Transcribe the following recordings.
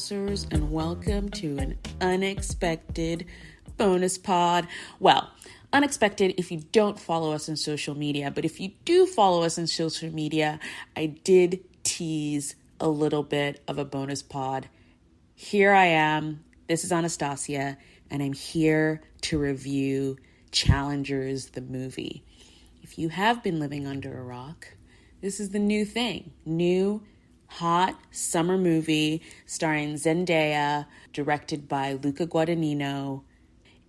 bouncers, and welcome to an unexpected bonus pod. Well, unexpected if you don't follow us on social media, but if you do follow us on social media, I did tease a little bit of a bonus pod. Here I am. This is Anastasia, and I'm here to review Challengers, the movie. If you have been living under a rock, this is the new thing. New, hot summer movie starring Zendaya, directed by Luca Guadagnino.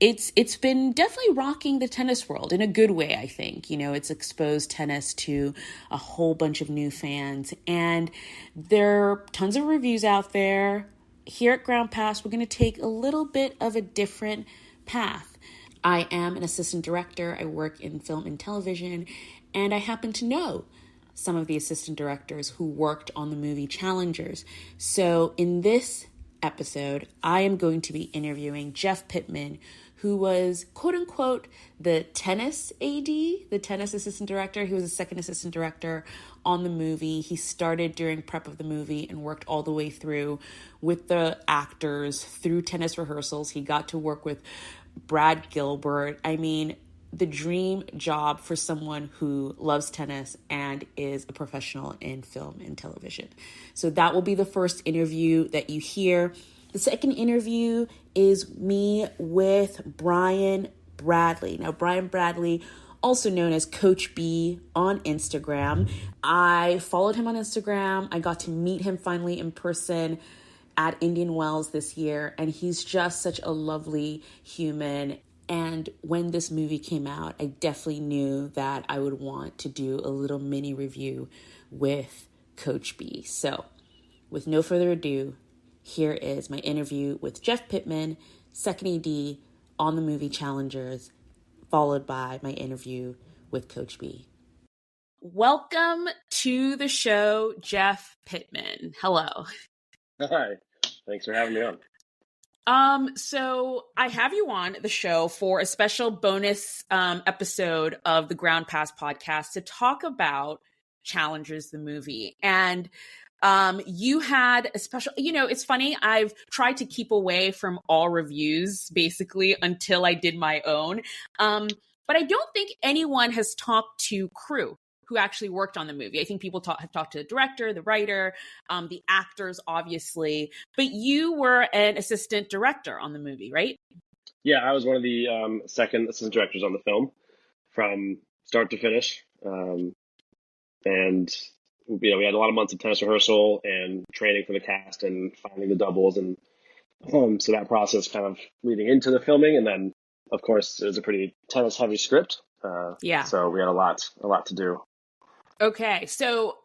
It's been definitely rocking the tennis world in a good way, I think. You know, it's exposed tennis to a whole bunch of new fans, and there are tons of reviews out there. Here at Ground Pass, we're going to take a little bit of a different path. I am an assistant director. I work in film and television, and I happen to know some of the assistant directors who worked on the movie Challengers. So in this episode, I am going to be interviewing Jeff Pitman, who was, quote unquote, the tennis AD, the tennis assistant director. He was a second assistant director on the movie. He started during prep of the movie and worked all the way through with the actors through tennis rehearsals. He got to work with Brad Gilbert. I mean, the dream job for someone who loves tennis and is a professional in film and television. So that will be the first interview that you hear. The second interview is me with Brian Bradley. Now, Brian Bradley, also known as Coach B on Instagram. I followed him on Instagram. I got to meet him finally in person at Indian Wells this year, and he's just such a lovely human. And when this movie came out, I definitely knew that I would want to do a little mini review with Coach B. So with no further ado, here is my interview with Jeff Pitman, second AD on the movie Challengers, followed by my interview with Coach B. Welcome to the show, Jeff Pitman. Hello. Hi. Thanks for having me on. So I have you on the show for a special bonus episode of the Ground Pass podcast to talk about Challengers, the movie. And you had a special, you know, it's funny, I've tried to keep away from all reviews basically until I did my own. But I don't think anyone has talked to crew who actually worked on the movie. I think people have talked to the director, the writer, the actors, obviously. But you were an assistant director on the movie, right? Yeah, I was one of the second assistant directors on the film from start to finish. And, you know, we had a lot of months of tennis rehearsal and training for the cast and finding the doubles. And so that process kind of leading into the filming. And then, of course, it was a pretty tennis-heavy script. Yeah. So we had a lot to do. Okay, so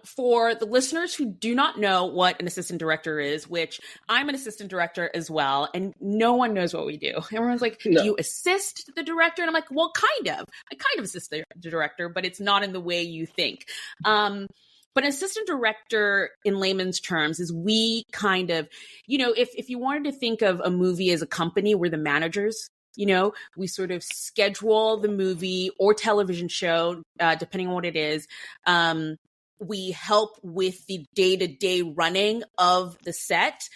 for the listeners who do not know what an assistant director is, which I'm an assistant director as well, and no one knows what we do. Everyone's like, No. Do you assist the director? And I'm like, well, kind of. I kind of assist the director, but it's not in the way you think. But an assistant director, in layman's terms, is we kind of, you know, if you wanted to think of a movie as a company, we're the managers. You know, we sort of schedule the movie or television show, depending on what it is. We help with the day-to-day running of the set.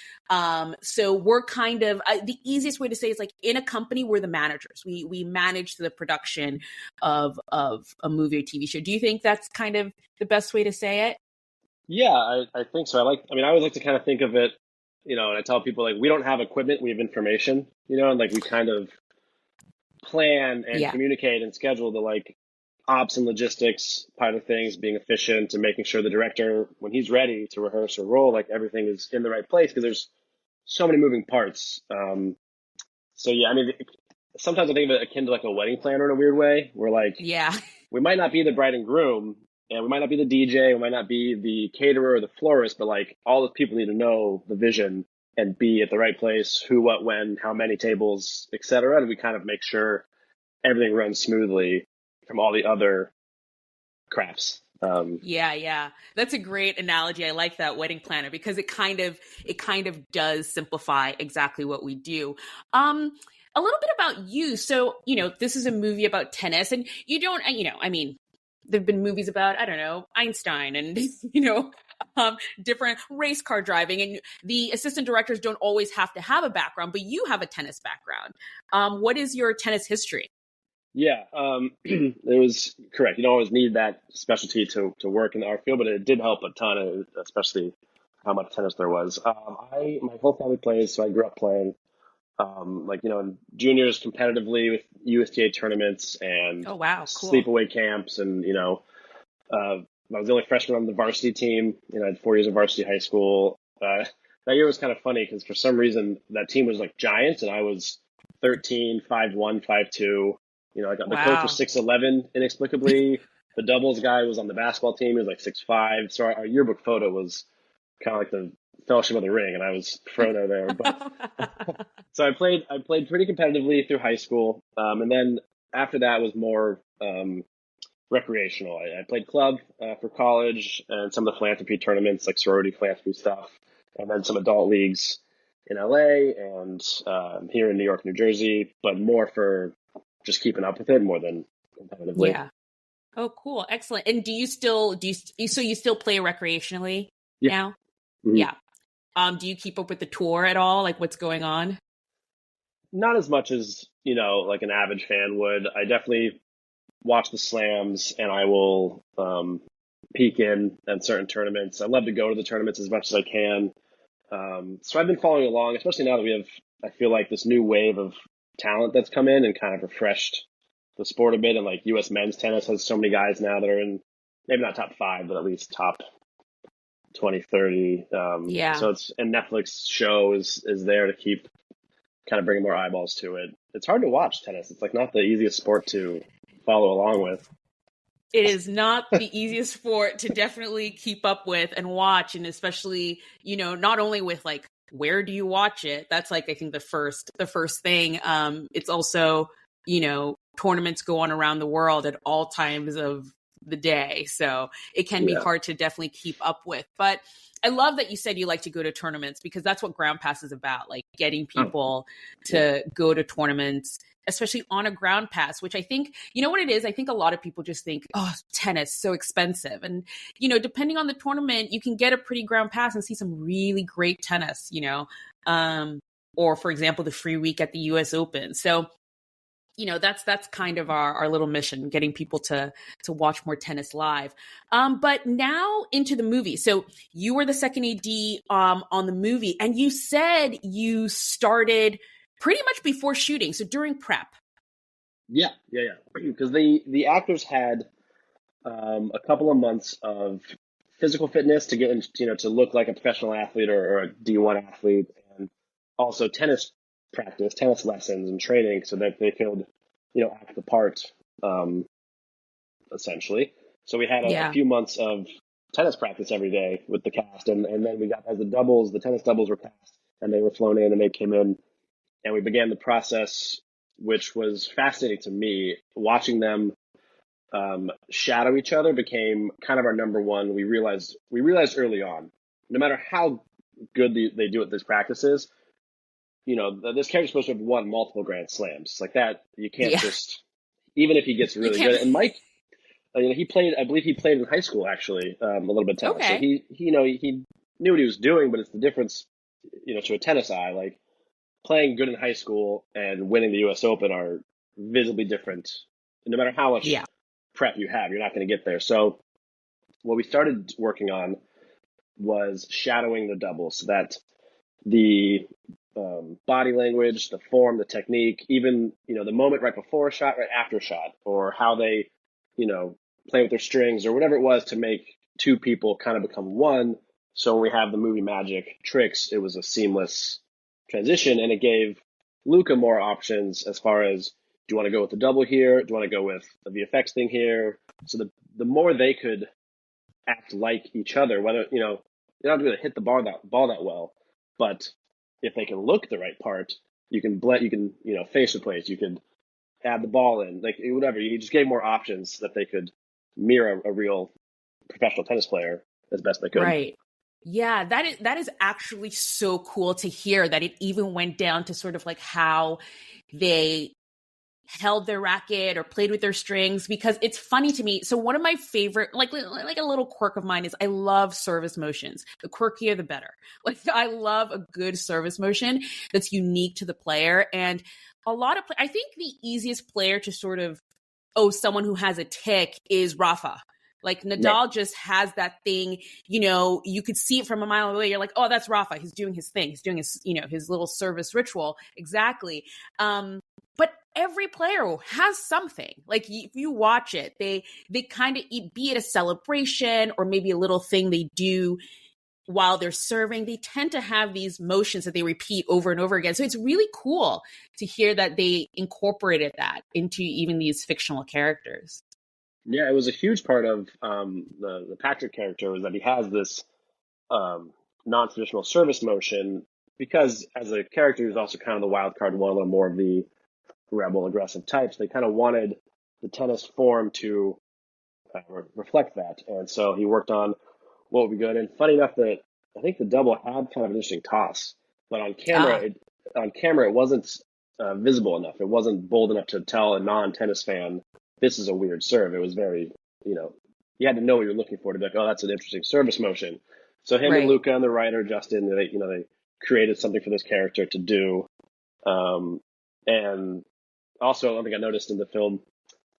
So we're kind of, the easiest way to say is like in a company, we're the managers. We manage the production of a movie or TV show. Do you think that's kind of the best way to say it? Yeah, I think so. I always like to kind of think of it, you know, and I tell people like, we don't have equipment, we have information, you know, and like we kind of plan and communicate and schedule the like ops and logistics part of things, being efficient and making sure the director, when he's ready to rehearse or roll, like everything is in the right place because there's so many moving parts. So yeah, I mean, sometimes I think of it akin to like a wedding planner in a weird way, where like, we might not be the bride and groom, and we might not be the DJ, we might not be the caterer or the florist, but like all the people need to know the vision and be at the right place, who, what, when, how many tables, et cetera. And we kind of make sure everything runs smoothly from all the other crafts. Yeah. That's a great analogy. I like that, wedding planner, because it kind of does simplify exactly what we do. A little bit about you. So, you know, this is a movie about tennis, and you don't, you know, I mean, there've been movies about, I don't know, Einstein and, you know, different race car driving, and the assistant directors don't always have to have a background, but you have a tennis background. What is your tennis history? Yeah, it was correct. You don't always need that specialty to work in the art field, but it did help a ton, especially how much tennis there was. My whole family plays, so I grew up playing. Like, you know, in juniors competitively with USTA tournaments and Oh, wow. Cool. sleepaway camps, and you know, I was the only freshman on the varsity team. You know, I had 4 years of varsity high school. That year was kind of funny because for some reason that team was like giants, and I was 13, 5'1", 5'2". You know, I got the coach was Wow. 6'11", inexplicably. The doubles guy was on the basketball team. He was like 6'5". So our yearbook photo was kind of like the Fellowship of the Ring, and I was Frodo there. But so I played pretty competitively through high school, and then after that was more recreational. I played club for college and some of the philanthropy tournaments, like sorority philanthropy stuff, and then some adult leagues in LA and here in New York, New Jersey, but more for just keeping up with it more than competitively. Yeah. Oh, cool. Excellent. And so you still play recreationally Yeah. now? Mhm. Yeah. Do you keep up with the tour at all? Like what's going on? Not as much as, you know, like an average fan would. I definitely watch the slams, and I will peek in at certain tournaments. I love to go to the tournaments as much as I can. So I've been following along, especially now that we have, I feel like, this new wave of talent that's come in and kind of refreshed the sport a bit. And like U.S. men's tennis has so many guys now that are in maybe not top five, but at least top 20, 30. Yeah. So it's, and Netflix show is there to keep kind of bringing more eyeballs to it. It's hard to watch tennis. It's like not the easiest sport to follow along with. It is not the easiest sport to definitely keep up with and watch, and especially, you know, not only with like where do you watch it? That's like I think the first thing. It's also, you know, tournaments go on around the world at all times of the day. So it can be Yeah. hard to definitely keep up with. But I love that you said you like to go to tournaments, because that's what Ground Pass is about, like getting Oh, people yeah. to go to tournaments, especially on a ground pass, which I think, you know what it is? I think a lot of people just think, oh, tennis, so expensive. And, you know, depending on the tournament, you can get a pretty ground pass and see some really great tennis, you know, or for example, the free week at the US Open. So, you know, that's kind of our little mission, getting people to watch more tennis live. But now into the movie. So you were the second AD on the movie, and you said you started pretty much before shooting, so during prep. Yeah, yeah, yeah. Because the actors had a couple of months of physical fitness to get into, you know, to look like a professional athlete or a D1 athlete, and also tennis practice, tennis lessons and training so that they could, you know, act the part, um, essentially. So we had a Yeah. few months of tennis practice every day with the cast, and then we got, as the doubles, the tennis doubles were cast, and they were flown in and they came in, and we began the process, which was fascinating to me. Watching them shadow each other became kind of our number one. We realized early on, no matter how good they do at these practices, you know, this character's supposed to have won multiple Grand Slams. Like that, you can't Yeah. just, even if he gets You really can't. good. And Mike, you know, he played, I believe he played in high school actually, a little bit of tennis. So Okay. you know, he knew what he was doing, but it's the difference, you know, to a tennis eye. Like playing good in high school and winning the U.S. Open are visibly different. No matter how much Yeah. prep you have, you're not going to get there. So what we started working on was shadowing the doubles, so that the body language, the form, the technique, even, you know, the moment right before a shot, right after a shot, or how they, you know, play with their strings or whatever it was to make two people kind of become one. So when we have the movie magic tricks, it was a seamless transition, and it gave Luca more options as far as, do you want to go with the double here? Do you want to go with the VFX thing here? So the more they could act like each other, whether, you know, you're not going to hit the ball that well, but if they can look the right part, you can you know, face replace, you can add the ball in, like whatever. You just gave more options that they could mirror a real professional tennis player as best they could. Right. Yeah, that is actually so cool to hear that it even went down to sort of like how they held their racket or played with their strings, because it's funny to me. So one of my favorite, like a little quirk of mine is I love service motions. The quirkier, the better. Like I love a good service motion that's unique to the player. And a lot of, I think the easiest player to sort of, someone who has a tick is Rafa. Like Nadal just has that thing, you could see it from a mile away. You're like, oh, that's Rafa. He's doing his thing. He's doing his, his little service ritual. Exactly. But every player has something. Like if you watch it, they kind of, be it a celebration or maybe a little thing they do while they're serving, they tend to have these motions that they repeat over and over again. So it's really cool to hear that they incorporated that into even these fictional characters. Yeah, it was a huge part of the Patrick character, was that he has this non-traditional service motion, because as a character, he's also kind of the wild card one, or more of the rebel, aggressive types. They kind of wanted the tennis form to reflect that. And so he worked on what would be good. And funny enough, that I think the double had kind of an interesting toss, but on camera, it wasn't visible enough. It wasn't bold enough to tell a non-tennis fan, this is a weird serve. It was very, you had to know what you're looking for to be like, oh, that's an interesting service motion. So him and Luca and the writer, Justin, they created something for this character to do. And also, one thing I noticed in the film,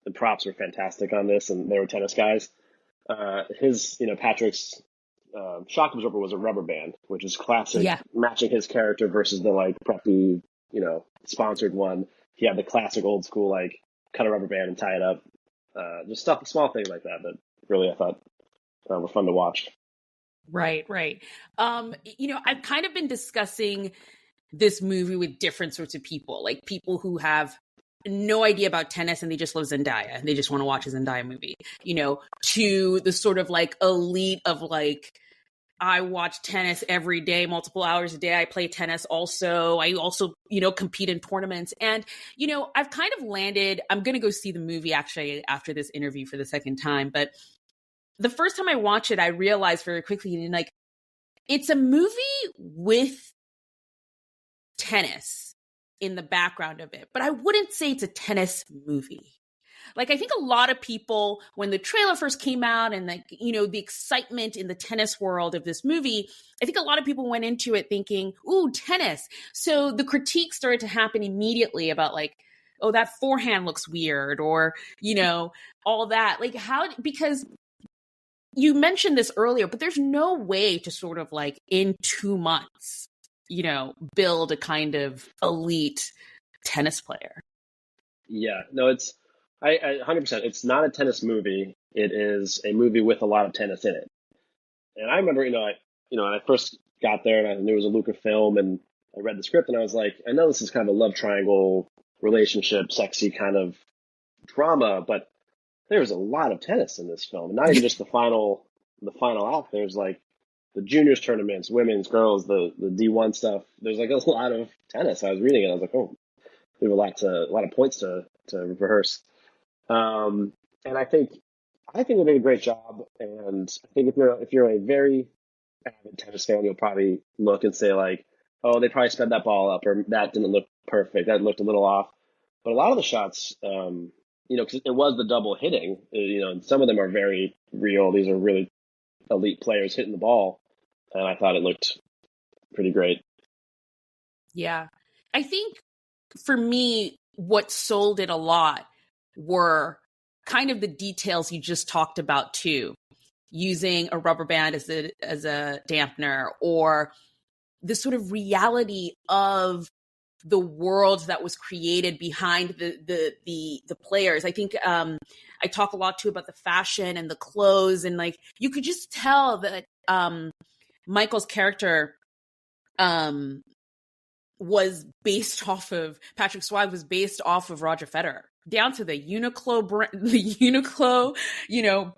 the props were fantastic on this, and they were tennis guys. Patrick's shock absorber was a rubber band, which is classic, matching his character versus the like preppy, sponsored one. He had the classic old school, like cut a rubber band and tie it up. Just small things like that really I thought were fun to watch. Right. I've kind of been discussing this movie with different sorts of people, like people who have no idea about tennis and they just love Zendaya and they just want to watch a Zendaya movie, to the sort of like elite of like, I watch tennis every day, multiple hours a day. I play tennis also. I also, compete in tournaments. And, I've kind of landed, I'm going to go see the movie actually after this interview for the second time. But the first time I watched it, I realized very quickly, like, it's a movie with tennis in the background of it, but I wouldn't say it's a tennis movie. Like, I think a lot of people, when the trailer first came out and like, the excitement in the tennis world of this movie, I think a lot of people went into it thinking, ooh, tennis. So the critique started to happen immediately about like, oh, that forehand looks weird, or, all that. Like because you mentioned this earlier, but there's no way to sort of like in 2 months, build a kind of elite tennis player. Yeah, no, I 100%. It's not a tennis movie. It is a movie with a lot of tennis in it. And I remember, when I first got there and I knew it was a Luca film, and I read the script and I was like, I know this is kind of a love triangle relationship, sexy kind of drama, but there's a lot of tennis in this film. Not even just the final act. There's like the juniors tournaments, women's, girls, the D1 stuff. There's like a lot of tennis. I was reading it. I was like, oh, we have a lot of points to rehearse. And I think they did a great job. And I think if you're a very avid tennis fan, you'll probably look and say like, oh, they probably sped that ball up, or that didn't look perfect. That looked a little off. But a lot of the shots, because it was the double hitting, and some of them are very real. These are really elite players hitting the ball. And I thought it looked pretty great. Yeah. I think for me, what sold it a lot were kind of the details you just talked about too, using a rubber band as a dampener, or the sort of reality of the world that was created behind the players. I think I talk a lot too about the fashion and the clothes, and like you could just tell that Michael's character was based off of Patrick Swayze was based off of Roger Federer, down to the Uniqlo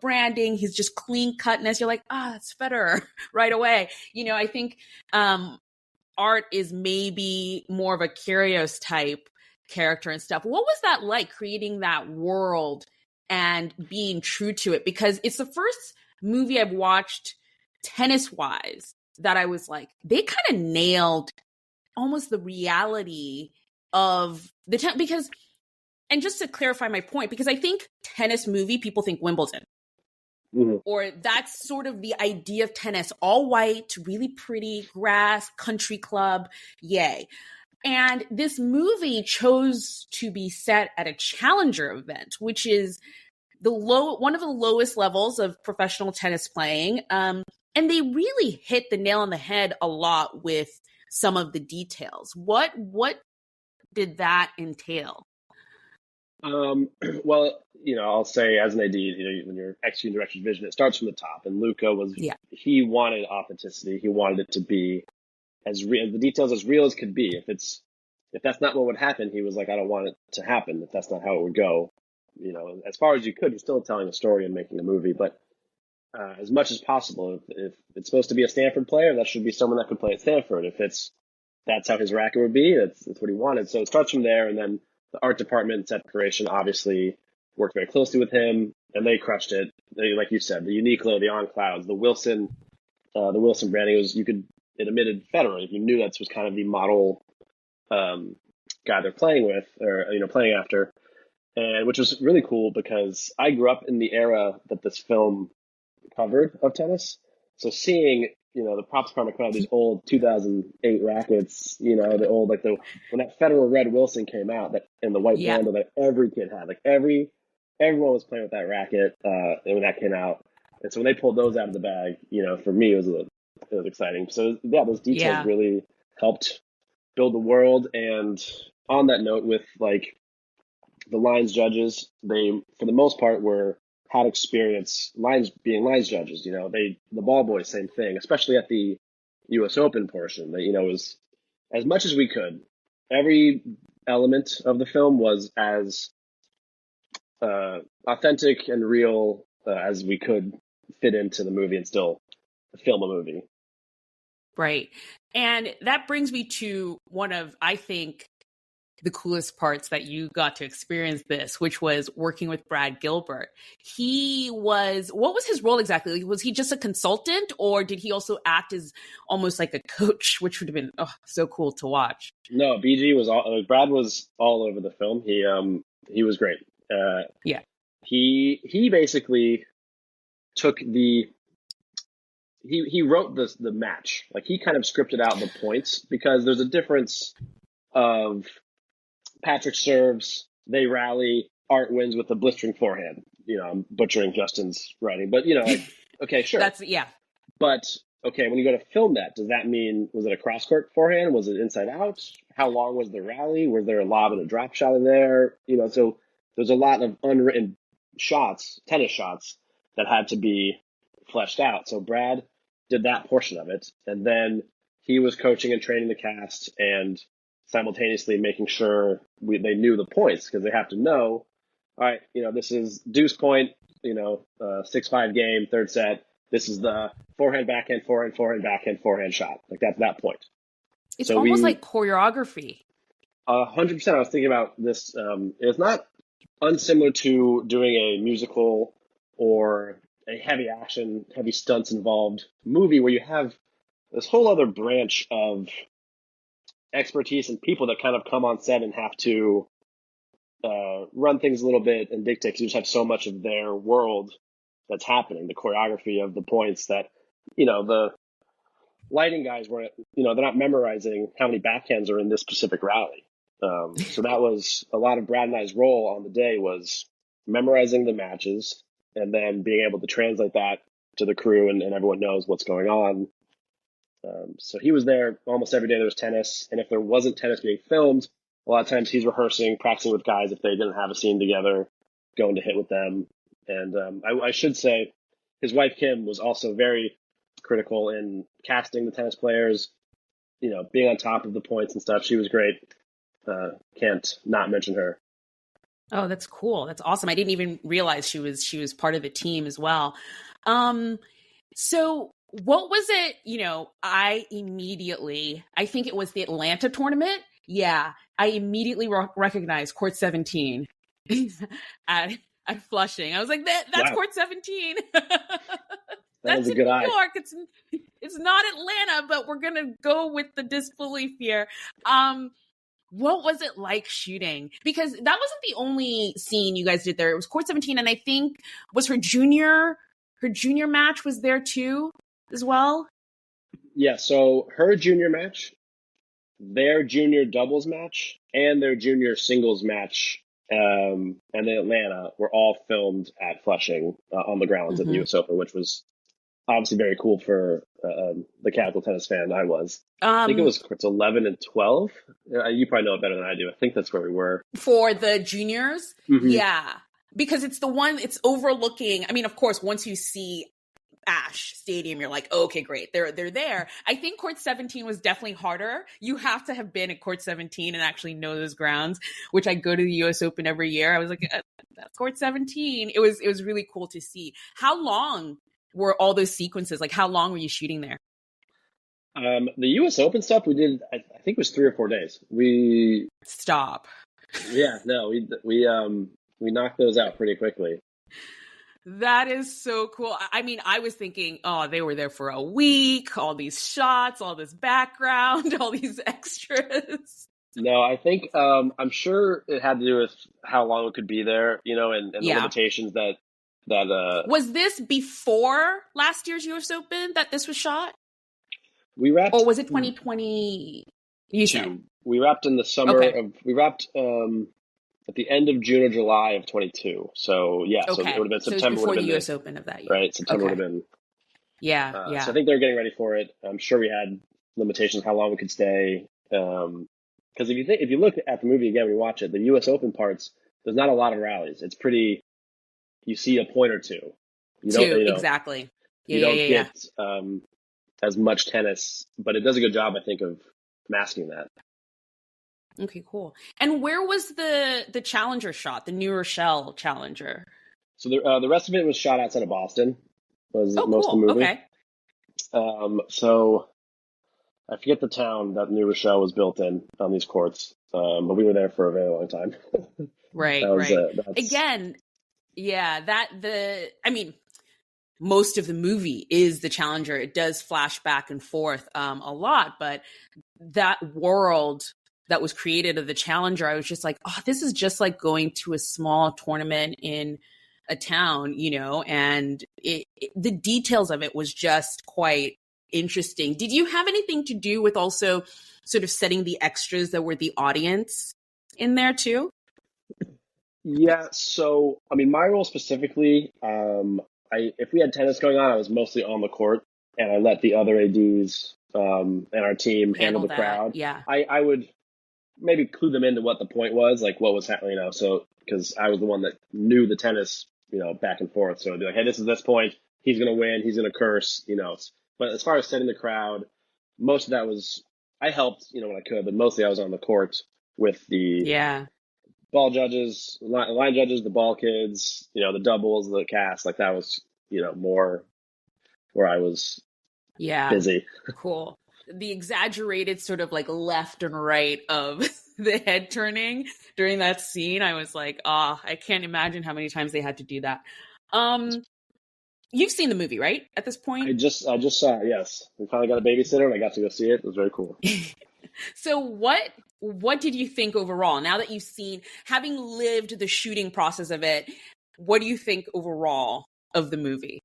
branding. He's just clean cutness. You're like, that's Federer right away. I think Art is maybe more of a Kyrgios type character and stuff. What was that like, creating that world and being true to it? Because it's the first movie I've watched tennis wise that I was like, they kind of nailed almost the reality of the because and just to clarify my point, because I think tennis movie, people think Wimbledon. Mm-hmm. Or that's sort of the idea of tennis, all white, really pretty, grass, country club, yay. And this movie chose to be set at a challenger event, which is one of the lowest levels of professional tennis playing. And they really hit the nail on the head a lot with some of the details. What did that entail? Well, I'll say as an AD, when you're executing director's vision, it starts from the top. And Luca he wanted authenticity. He wanted it to be as real, the details as real as could be. If that's not what would happen, he was like, I don't want it to happen. If that's not how it would go, as far as you could, you're still telling a story and making a movie, but as much as possible. If it's supposed to be a Stanford player, that should be someone that could play at Stanford. If that's how his racket would be, that's what he wanted. So it starts from there, and then the art department and set decoration obviously worked very closely with him, and they crushed it. Like you said, the Uniqlo, the On Clouds, the Wilson branding it emitted Federer. You knew that was kind of the model guy they're playing with, or playing after, and which was really cool because I grew up in the era that this film covered of tennis. So seeing the props department come out these old 2008 rackets, the old when that Federer Red Wilson came out, that and the white handle that every kid had, everyone was playing with that racket, and when that came out, and so when they pulled those out of the bag, for me it was exciting. So yeah, those details really helped build the world. And on that note, with the lines judges, they for the most part had experience being lines judges. The ball boys, same thing, especially at the U.S. Open portion. That was as much as we could. Every element of the film was as authentic and real as we could fit into the movie and still film a movie. Right. And that brings me to one of, I think, the coolest parts that you got to experience this, which was working with Brad Gilbert. What was his role exactly? Was he just a consultant, or did he also act as almost like a coach, which would have been so cool to watch? No, Brad was all over the film. He was great. He basically took he wrote the match. He kind of scripted out the points, because there's a difference of Patrick serves, they rally, Art wins with a blistering forehand. I'm butchering Justin's writing, but okay, sure. But okay, when you go to film that, does that mean, was it a cross court forehand? Was it inside out? How long was the rally? Was there a lob and a drop shot in there? So there's a lot of unwritten tennis shots that had to be fleshed out. So Brad did that portion of it, and then he was coaching and training the cast and simultaneously making sure they knew the points, because they have to know, all right, this is deuce point, 6-5 game, third set. This is the forehand, backhand, backhand, forehand shot. That's that point. It's almost like choreography. 100%. I was thinking about this. It's not unsimilar to doing a musical or a heavy action, heavy stunts involved movie, where you have this whole other branch of expertise and people that kind of come on set and have to run things a little bit and dictate, because you just have so much of their world that's happening, the choreography of the points, that the lighting guys weren't, they're not memorizing how many backhands are in this specific rally. So that was a lot of Brad and I's role on the day, was memorizing the matches and then being able to translate that to the crew, and everyone knows what's going on. So he was there almost every day there was tennis. And if there wasn't tennis being filmed, a lot of times he's rehearsing, practicing with guys if they didn't have a scene together, going to hit with them. And I should say his wife, Kim, was also very critical in casting the tennis players, being on top of the points and stuff. She was great. Can't not mention her. Oh, that's cool. That's awesome. I didn't even realize she was part of the team as well. So what was it? I think it was the Atlanta tournament. Yeah, I immediately recognized court 17 at Flushing. I was like, that's wow. court 17. That's in a good New eye. York. It's not Atlanta, but we're gonna go with the disbelief here. what was it like shooting? Because that wasn't the only scene you guys did there. It was Court 17, and I think was her junior match was there too as well. Yeah, so her junior match, their junior doubles match, and their junior singles match, and in Atlanta were all filmed at Flushing on the grounds at the U.S. Open, which was obviously very cool for the casual tennis fan I was. I think it was courts 11 and 12. You probably know it better than I do. I think that's where we were. For the juniors? Yeah. Because it's the one, it's overlooking. I mean, of course, once you see Ash Stadium, you're like, oh, okay, great. They're there. I think court 17 was definitely harder. You have to have been at court 17 and actually know those grounds, which I go to the US Open every year. I was like, that's court 17. It was really cool to see. How long were all those sequences? Like, how long were you shooting there? The US Open stuff we did, I think it was 3 or 4 days. Stop. Yeah, no, we knocked those out pretty quickly. That is so cool. I mean, I was thinking, oh, they were there for a week, all these shots, all this background, all these extras. No, I think I'm sure it had to do with how long it could be there, and the limitations that Was this before last year's US Open that this was shot? We wrapped, or was it 2020? We wrapped in the summer of. We wrapped at the end of June or July of 22. So yeah, so it would have been September. So before the US Open of that year, right? September would have been. Yeah. So I think they were getting ready for it. I'm sure we had limitations how long we could stay. Because if you look at the movie again, we watch it. The US Open parts, there's not a lot of rallies. It's pretty. You see a point or two. Exactly. You don't get as much tennis, but it does a good job, I think, of masking that. Okay, cool. And where was the Challenger shot, the New Rochelle Challenger? So the rest of it was shot outside of Boston. Was most of the movie. Okay. So I forget the town that New Rochelle was built in on these courts, but we were there for a very long time. Right. Again, I mean, most of the movie is the Challenger. It does flash back and forth a lot, but that world that was created of the Challenger, I was just like, oh, this is just like going to a small tournament in a town, and the details of it was just quite interesting. Did you have anything to do with also sort of setting the extras that were the audience in there too? Yeah. So, I mean, my role specifically, if we had tennis going on, I was mostly on the court, and I let the other ADs and our team handle the crowd. Yeah. I would maybe clue them into what the point was, like what was happening, so because I was the one that knew the tennis, back and forth. So I'd be like, hey, this is this point. He's going to win. He's going to curse, But as far as setting the crowd, most of that was, I helped, when I could, but mostly I was on the court with the ball judges, line judges, the ball kids, the doubles, the cast. Like that was, more where I was busy. Cool. The exaggerated sort of like left and right of the head turning during that scene. I was like, I can't imagine how many times they had to do that. You've seen the movie, right? At this point? I just saw it, yes. We finally got a babysitter and I got to go see it. It was very cool. So what did you think overall? Now that you've seen, having lived the shooting process of it, what do you think overall of the movie?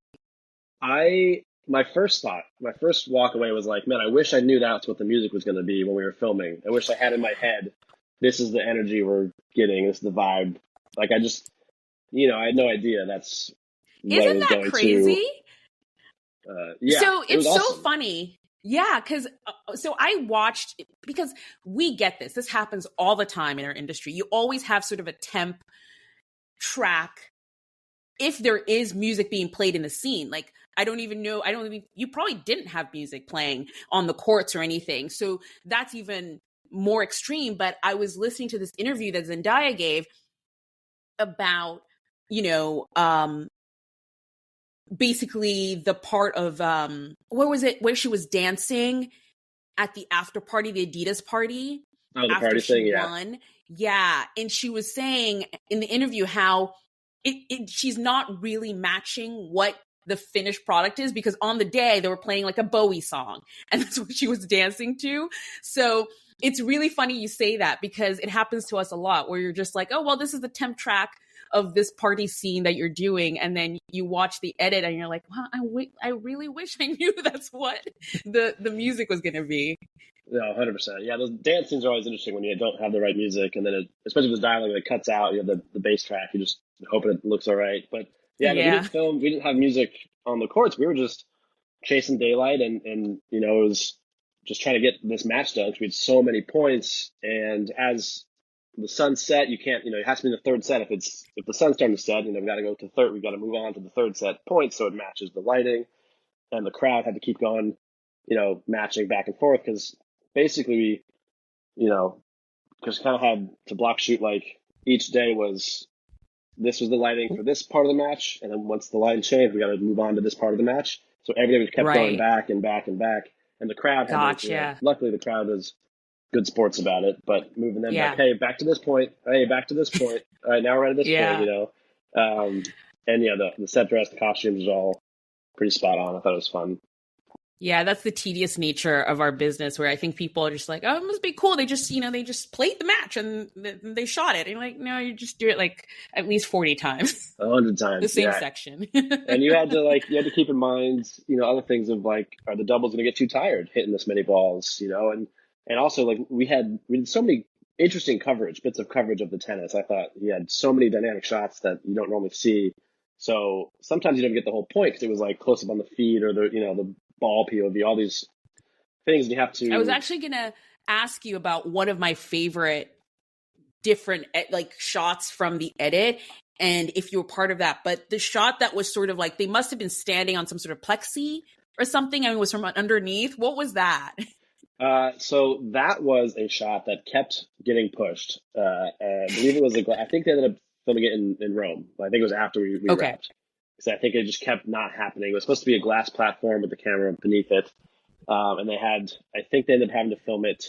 My first walk away was like, man, I wish I knew that's what the music was going to be when we were filming. I wish I had in my head, this is the energy we're getting. This is the vibe. Like I just, I had no idea that's what Isn't it was that going crazy? to. Yeah. So it's so awesome. Funny. Yeah, because so I watched, because we get this. This happens all the time in our industry. You always have sort of a temp track if there is music being played in the scene. Like, you probably didn't have music playing on the courts or anything. So that's even more extreme. But I was listening to this interview that Zendaya gave about, basically the part of, where was it, where she was dancing at the after party, the Adidas party. Oh, the party thing, yeah. Won. Yeah. And she was saying in the interview how she's not really matching what the finished product is, because on the day they were playing like a Bowie song and that's what she was dancing to. So it's really funny you say that, because it happens to us a lot where you're just like, oh, well, this is the temp track of this party scene that you're doing. And then you watch the edit and you're like, wow, I really wish I knew that's what the music was going to be. No, 100%. Yeah, those dance scenes are always interesting when you don't have the right music, and then especially with the dialogue that cuts out, you have the bass track, you just hoping it looks all right. But yeah, no, we didn't have music on the courts. We were just chasing daylight, and you know, it was just trying to get this match done because we had so many points. And as the sun set, you can't, you know, it has to be in the third set. If the sun's starting to set, you know, we got to go to third. We got to move on to the third set points so it matches the lighting, and the crowd had to keep going, you know, matching back and forth because basically we, you know, just kind of had to block shoot like each day this was the lighting for this part of the match, and then once the lighting changed, we got to move on to this part of the match. So every day we kept going back and back and back, and the crowd had to, you know, luckily the crowd was good sports about it, but moving them back, hey, back to this point, hey, back to this point, all right, now we're at this point, you know, and yeah, the set dress, the costumes was all pretty spot on. I thought it was fun. Yeah, that's the tedious nature of our business, where I think people are just like, oh, it must be cool. They just, you know, they just played the match and they shot it. And you're like, no, you just do it like at least 40 times. 100 times. The same section. And you had to keep in mind, you know, other things of like, are the doubles going to get too tired hitting this many balls, you know? And also like we did so many interesting bits of coverage of the tennis. I thought he had so many dynamic shots that you don't normally see. So sometimes you don't get the whole point because it was like close up on the feed or the ball POV, all these things you have to. I was actually going to ask you about one of my favorite different like shots from the edit, and if you were part of that. But the shot that was sort of like they must have been standing on some sort of plexi or something, and it was from underneath. What was that? So that was a shot that kept getting pushed. I believe it was I think they ended up filming it in Rome. I think it was after we wrapped. Because I think it just kept not happening. It was supposed to be a glass platform with the camera beneath it. And I think they ended up having to film it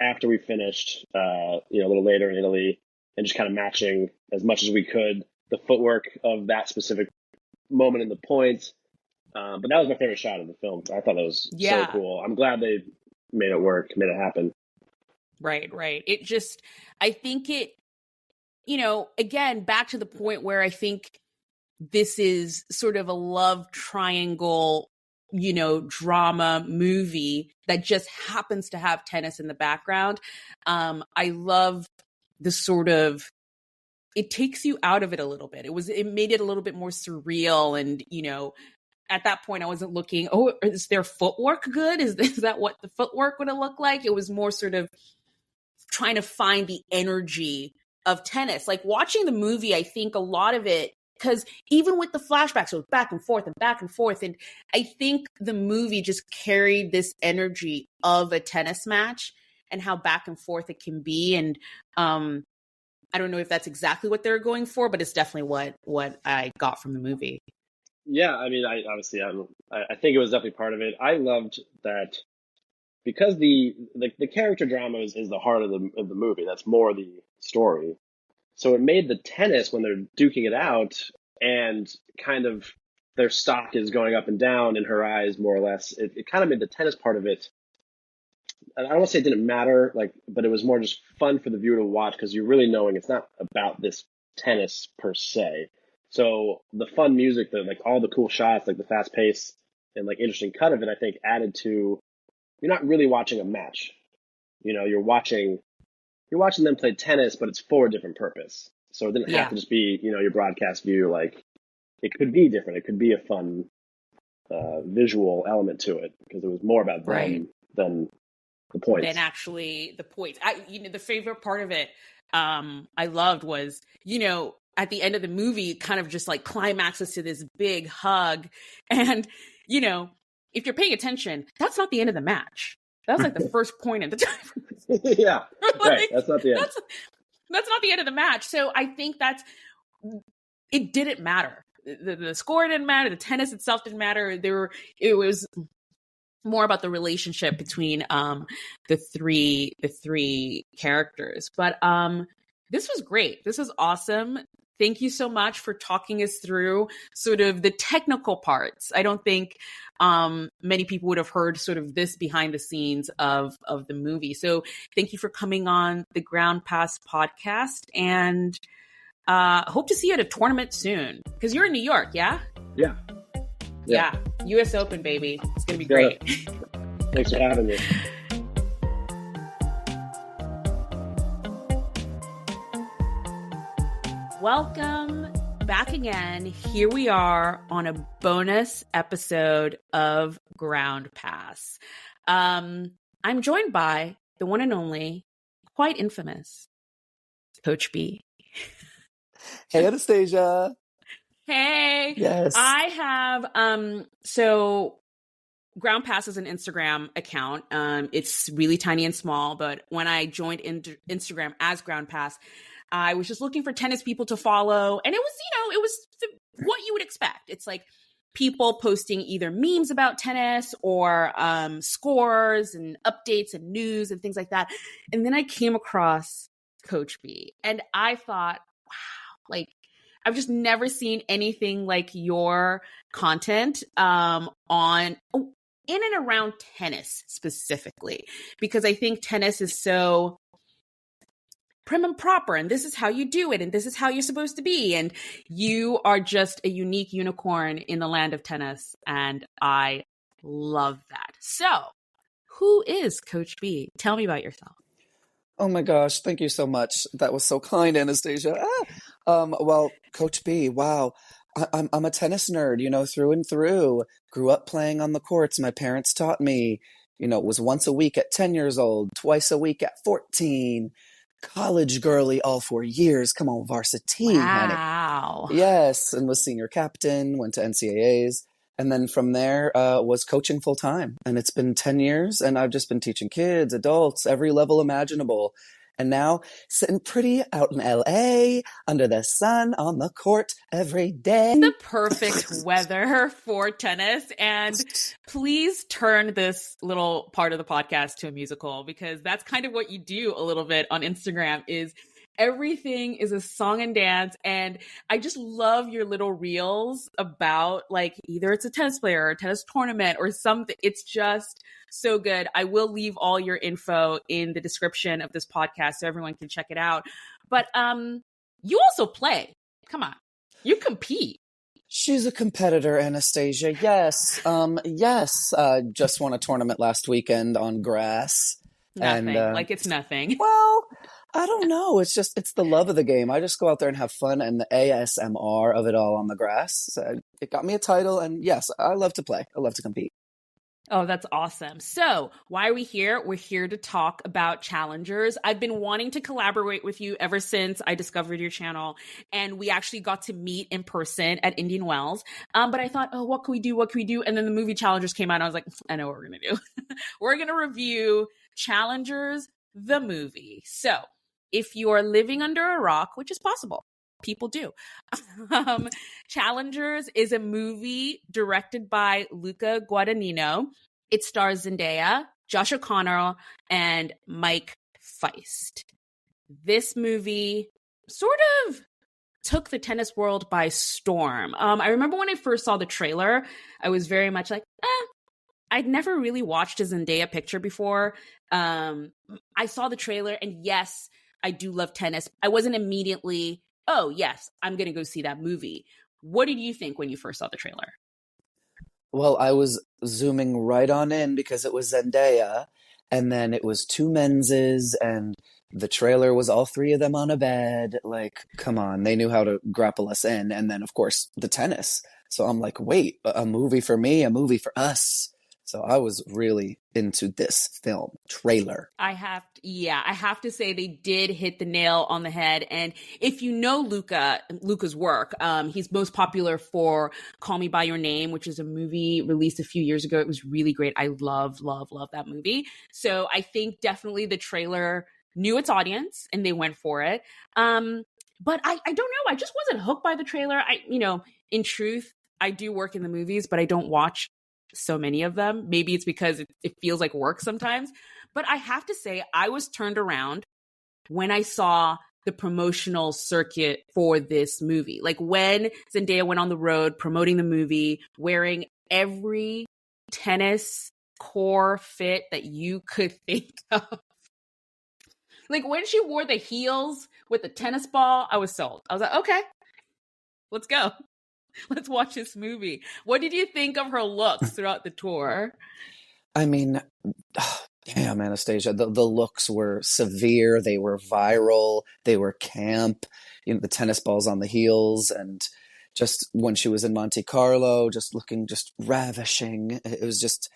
after we finished, a little later in Italy, and just kind of matching as much as we could the footwork of that specific moment in the points. But that was my favorite shot of the film. I thought that was so cool. I'm glad they made it work, made it happen. Right. It just, I think it, you know, again, back to the point where I think this is sort of a love triangle, you know, drama movie that just happens to have tennis in the background. I love the sort of, it takes you out of it a little bit. It made it a little bit more surreal. And, you know, at that point I wasn't looking, oh, is their footwork good? Is that what the footwork would have looked like? It was more sort of trying to find the energy of tennis. Like watching the movie, I think a lot of it, because even with the flashbacks, it was back and forth and back and forth. And I think the movie just carried this energy of a tennis match and how back and forth it can be. And I don't know if that's exactly what they're going for, but it's definitely what I got from the movie. Yeah, I mean, I think it was definitely part of it. I loved that because the character drama is the heart of the movie. That's more the story. So it made the tennis, when they're duking it out and kind of their stock is going up and down in her eyes, more or less, it kind of made the tennis part of it. And I don't want to say it didn't matter, but it was more just fun for the viewer to watch because you're really knowing it's not about this tennis per se. So the fun music, all the cool shots, like the fast pace and interesting cut of it, I think added to, you're not really watching a match. You know, you're watching them play tennis, but it's for a different purpose. So it didn't have to just be, you know, your broadcast view. Like it could be different. It could be a fun visual element to it because it was more about them than the points. Than actually the points. The favorite part of it I loved was, you know, at the end of the movie, it kind of just like climaxes to this big hug. And, you know, if you're paying attention, that's not the end of the match. That's like the first point in the time. Yeah, right. That's not the end. That's not the end of the match. So I think it didn't matter. The score didn't matter. The tennis itself didn't matter. It was more about the relationship between the three characters. But this was great. This was awesome. Thank you so much for talking us through sort of the technical parts. I don't think many people would have heard sort of this behind the scenes of the movie. So thank you for coming on the Ground Pass podcast, and hope to see you at a tournament soon, because you're in New York, yeah? Yeah. US Open, baby. It's going to be great. Thanks for having me. Welcome back again. Here we are on a bonus episode of Ground Pass. I'm joined by the one and only, quite infamous, Coach B. Hey, Anastasia. Hey. Yes. I have, so Ground Pass is an Instagram account. It's really tiny and small, but when I joined Instagram as Ground Pass, I was just looking for tennis people to follow. And it was, what you would expect. It's like people posting either memes about tennis or scores and updates and news and things like that. And then I came across Coach B, and I thought, wow, like, I've just never seen anything like your content in and around tennis specifically, because I think tennis is so prim and proper, and this is how you do it, and this is how you're supposed to be, and you are just a unique unicorn in the land of tennis, and I love that. So, who is Coach B? Tell me about yourself. Oh my gosh, thank you so much. That was so kind, Anastasia. Well, Coach B, wow. I'm a tennis nerd, through and through. Grew up playing on the courts. My parents taught me, it was once a week at 10 years old, twice a week at 14. College girly all 4 years. Come on, varsity, honey. Wow. Yes, and was senior captain, went to NCAAs. And then from there, was coaching full time. And it's been 10 years, and I've just been teaching kids, adults, every level imaginable. And now sitting pretty out in LA, under the sun, on the court every day. The perfect weather for tennis. And please turn this little part of the podcast to a musical, because that's kind of what you do a little bit on Instagram. Is everything is a song and dance. And I just love your little reels about, like, either it's a tennis player or a tennis tournament or something. It's just so good. I will leave all your info in the description of this podcast so everyone can check it out. But you also play. Come on. You compete. She's a competitor, Anastasia. Yes. Yes. Just won a tournament last weekend on grass. Nothing. Like it's nothing. Well, I don't know. It's the love of the game. I just go out there and have fun, and the ASMR of it all on the grass. So it got me a title, and yes, I love to play. I love to compete. Oh, that's awesome. So why are we here? We're here to talk about challengers. I've been wanting to collaborate with you ever since I discovered your channel, and we actually got to meet in person at Indian Wells. But I thought, oh, what can we do? What can we do? And then the movie Challengers came out, and I was like, I know what we're going to do. We're going to review Challengers, the movie. So if you are living under a rock, which is possible, people do. Challengers is a movie directed by Luca Guadagnino. It stars Zendaya, Josh O'Connor, and Mike Feist. This movie sort of took the tennis world by storm. I remember when I first saw the trailer, I was very much like, I'd never really watched a Zendaya picture before. I saw the trailer, and yes, I do love tennis. I wasn't immediately, oh, yes, I'm going to go see that movie. What did you think when you first saw the trailer? Well, I was zooming right on in because it was Zendaya, and then it was two menses, and the trailer was all three of them on a bed. Like, come on, they knew how to grapple us in. And then, of course, the tennis. So I'm like, wait, a movie for me, a movie for us. So I was really into this film trailer. I have to say they did hit the nail on the head. And if you know Luca's work, he's most popular for Call Me By Your Name, which is a movie released a few years ago. It was really great. I love that movie. So I think definitely the trailer knew its audience and they went for it. But I don't know. I just wasn't hooked by the trailer. In truth, I do work in the movies, but I don't watch so many of them. Maybe it's because it feels like work sometimes. But I have to say, I was turned around when I saw the promotional circuit for this movie. Like when Zendaya went on the road promoting the movie, wearing every tennis core fit that you could think of. Like when she wore the heels with the tennis ball, I was sold. I was like, okay, let's go. Let's watch this movie. What did you think of her looks throughout the tour? I mean, damn, Anastasia, the looks were severe. They were viral. They were camp. You know, the tennis balls on the heels, and just when she was in Monte Carlo, just looking just ravishing. It was just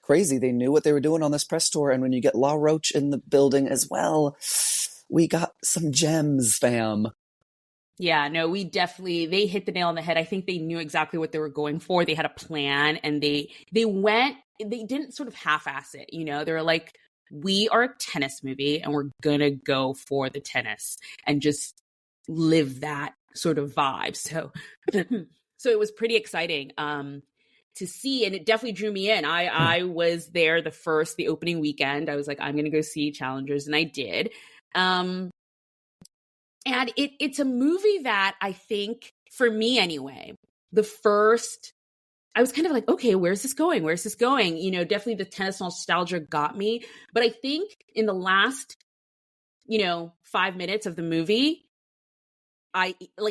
crazy. They knew what they were doing on this press tour. And when you get La Roche in the building as well, we got some gems, fam. Yeah, no, they hit the nail on the head. I think they knew exactly what they were going for. They had a plan, and they didn't sort of half-ass it, you know? They were like, we are a tennis movie and we're gonna go for the tennis and just live that sort of vibe. So so it was pretty exciting to see, and it definitely drew me in. I was there the opening weekend. I was like, I'm gonna go see Challengers, and I did. And it's a movie that I think, for me anyway, I was kind of like, okay, where's this going? Where's this going? You know, definitely the tennis nostalgia got me. But I think in the last, 5 minutes of the movie,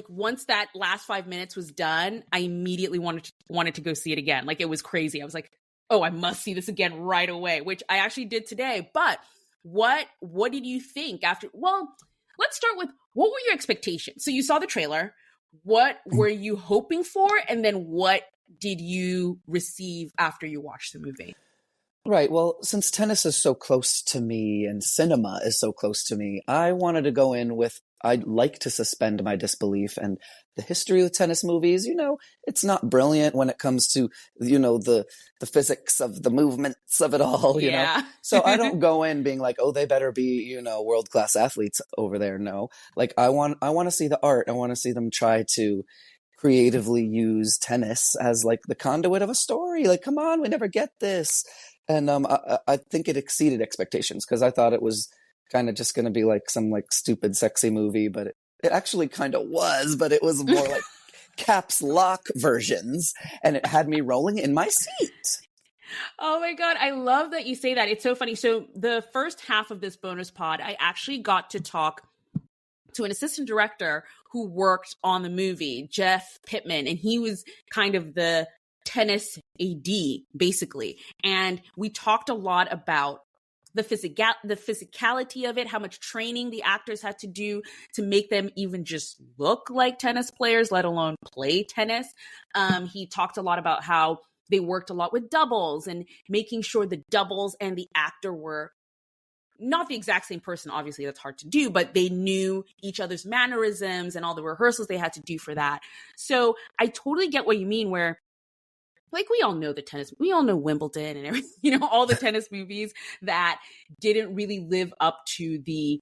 once that last 5 minutes was done, I immediately wanted to go see it again. Like, it was crazy. I was like, oh, I must see this again right away, which I actually did today. But what did you think after? Well, let's start with, what were your expectations? So you saw the trailer. What were you hoping for? And then what did you receive after you watched the movie? Right. Well, since tennis is so close to me and cinema is so close to me, I wanted to go in with, I'd like to suspend my disbelief. And the history of tennis movies, it's not brilliant when it comes to, the physics of the movements of it all, Yeah. So I don't go in being like, oh, they better be, world-class athletes over there. No, like I want to see the art. I want to see them try to creatively use tennis as like the conduit of a story. Like, come on, we never get this. And I think it exceeded expectations, because I thought it was kind of just going to be like some like stupid sexy movie, but it actually kind of was, but it was more like caps lock versions, and it had me rolling in my seat. Oh my God, I love that you say that. It's so funny. So the first half of this bonus pod, I actually got to talk to an assistant director who worked on the movie, Jeff Pitman, and he was kind of the tennis AD, basically. And we talked a lot about the physicality of it, how much training the actors had to do to make them even just look like tennis players, let alone play tennis. He talked a lot about how they worked a lot with doubles and making sure the doubles and the actor were not the exact same person. Obviously, that's hard to do, but they knew each other's mannerisms and all the rehearsals they had to do for that. So I totally get what you mean, where like we all know we all know Wimbledon and everything, all the tennis movies that didn't really live up to the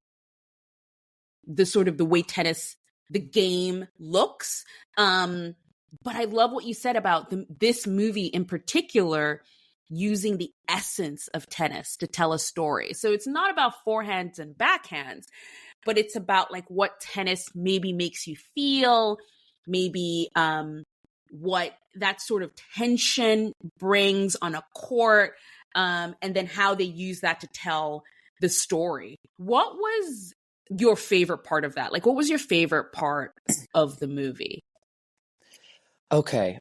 sort of the way tennis, the game looks. But I love what you said about this movie in particular, using the essence of tennis to tell a story. So it's not about forehands and backhands, but it's about like what tennis maybe makes you feel, maybe what that sort of tension brings on a court, and then how they use that to tell the story. What was your favorite part of that? Like, what was your favorite part of the movie? Okay.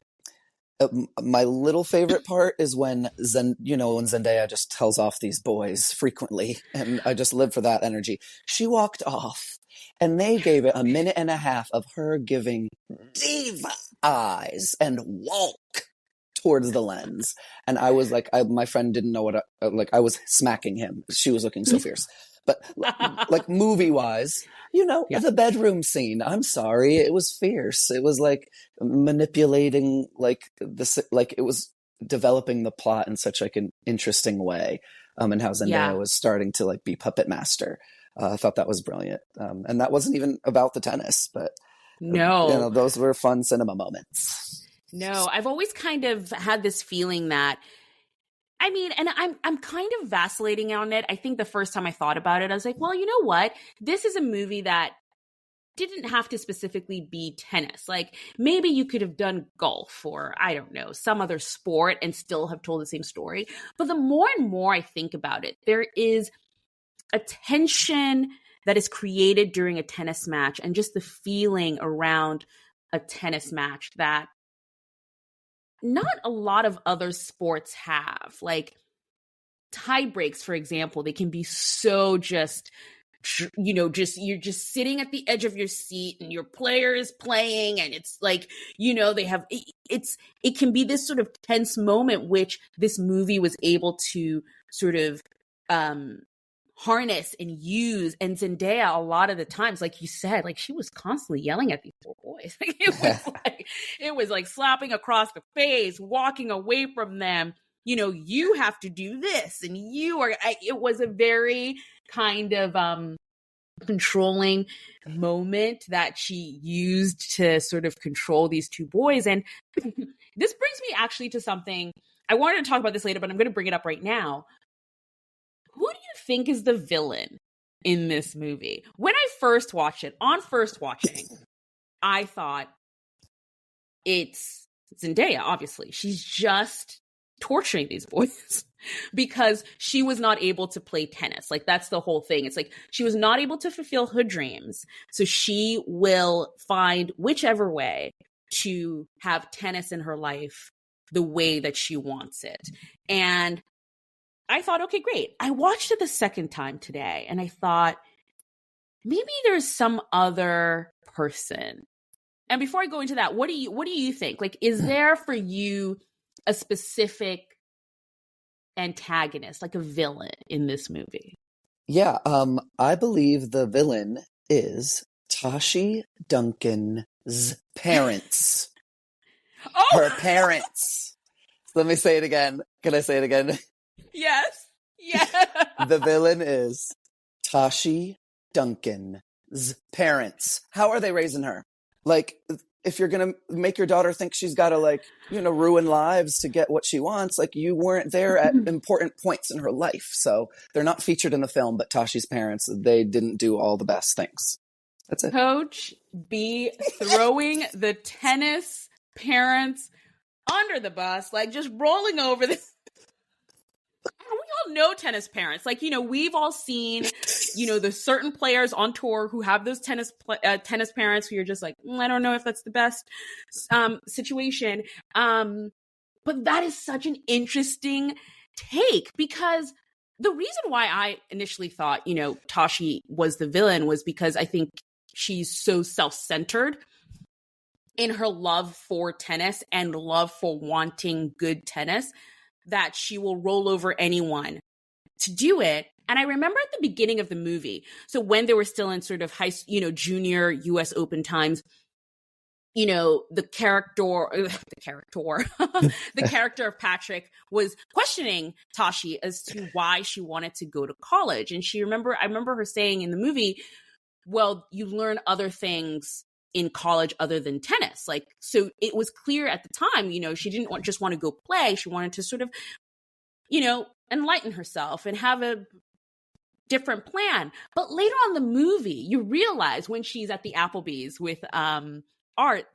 My little favorite part is when when Zendaya just tells off these boys frequently, and I just live for that energy. She walked off, and they gave it a minute and a half of her giving diva eyes and walk towards the lens, and I was like, my friend didn't know what I was smacking him. She was looking so fierce. But like movie wise, the bedroom scene, I'm sorry, it was fierce. It was like manipulating like this, like it was developing the plot in such like an interesting way. And how Zendaya was starting to like be puppet master. I thought that was brilliant. And that wasn't even about the tennis, but no, those were fun cinema moments. No, I've always kind of had this feeling that, I mean, and I'm kind of vacillating on it. I think the first time I thought about it, I was like, well, you know what? This is a movie that didn't have to specifically be tennis. Like maybe you could have done golf or I don't know, some other sport and still have told the same story. But the more and more I think about it, there is a tension that is created during a tennis match and just the feeling around a tennis match that not a lot of other sports have. Like tie breaks, for example, they can be so just you're just sitting at the edge of your seat and your player is playing and it's like, they have, it can be this sort of tense moment, which this movie was able to sort of, harness and use. And Zendaya, a lot of the times, like you said, like she was constantly yelling at these poor boys. Like it was like slapping across the face, walking away from them. You have to do this and it was a very kind of controlling moment that she used to sort of control these two boys. And this brings me actually to something I wanted to talk about this later, but I'm going to bring it up right now. Who do you think is the villain in this movie? When I first watched it, on first watching, I thought it's Zendaya, obviously. She's just torturing these boys because she was not able to play tennis. Like that's the whole thing. It's like she was not able to fulfill her dreams. So she will find whichever way to have tennis in her life the way that she wants it. And I thought, okay, great. I watched it the second time today and I thought maybe there's some other person. And before I go into that, what do you think? Like, is there for you a specific antagonist, like a villain in this movie? Yeah, I believe the villain is Tashi Duncan's parents. Oh! Her parents. Let me say it again. Can I say it again? Yes. Yeah. The villain is Tashi Duncan's parents. How are they raising her? Like, if you're going to make your daughter think she's got to, ruin lives to get what she wants, you weren't there at important points in her life. So they're not featured in the film, but Tashi's parents, they didn't do all the best things. That's it. Coach B throwing the tennis parents under the bus, just rolling over this. We all know tennis parents. We've all seen, there's certain players on tour who have those tennis parents who you're just like, I don't know if that's the best situation. But that is such an interesting take because the reason why I initially thought, Tashi was the villain was because I think she's so self-centered in her love for tennis and love for wanting good tennis that she will roll over anyone to do it. And I remember at the beginning of the movie, so when they were still in sort of junior US Open times, the character of Patrick was questioning Tashi as to why she wanted to go to college. And I remember her saying in the movie, well, you learn other things in college other than tennis. So it was clear at the time, she didn't just want to go play. She wanted to sort of, enlighten herself and have a different plan. But later on in the movie, you realize when she's at the Applebee's with Art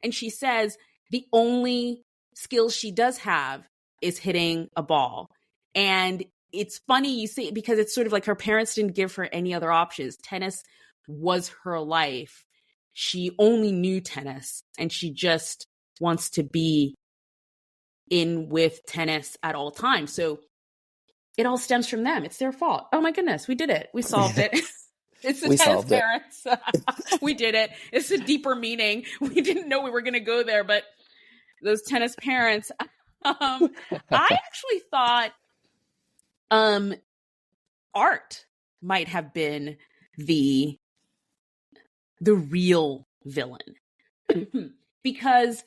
and she says the only skill she does have is hitting a ball. And it's funny you say, because it's sort of like her parents didn't give her any other options. Tennis was her life. She only knew tennis and she just wants to be in with tennis at all times. So it all stems from them. It's their fault. Oh my goodness, we did it. We solved it. It's the tennis parents. We did it. It's a deeper meaning. We didn't know we were going to go there, but those tennis parents. I actually thought Art might have been the real villain because,